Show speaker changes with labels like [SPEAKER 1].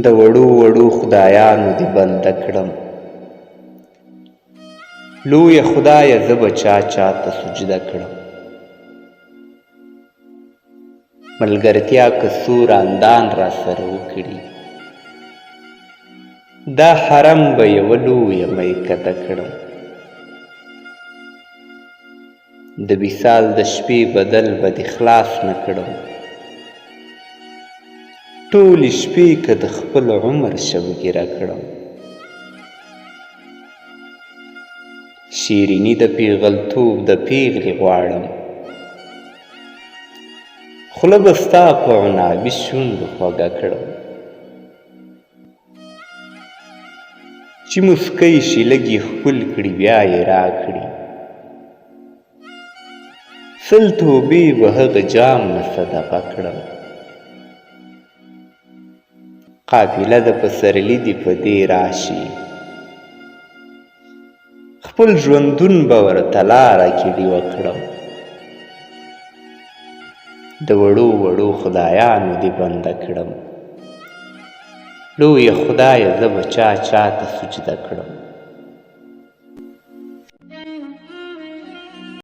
[SPEAKER 1] د وړو وړو خدایانو دې بنده کړم. لویه خدایه زه به چا ته سجده کړم. ملګرتیا که څو راندان را سره وکړي، دا حرم به یوه لویه میکده کړم. د وصال د شپې بدل به دې خلاص نه کړم. ټولې شپې که د خپل عمر شبګیره کړم. شیریني د پیغلتوب د پیغلې غواړم، خوله به ستا په عنابي شونډو خوږه کړم. چې مسکی شي لږ یې ښکل کړي بیا یې راکړي. 100 توبې به هغه جام نه صدقه کړم. قافله د پسرلي دې په دې راشي، خپل ژوندون به ورته لاره کې ډیوه کړم. د وړو وړو خدایانو دې بنده کړم. لویه خدایه زه به چا ته سجده کړم.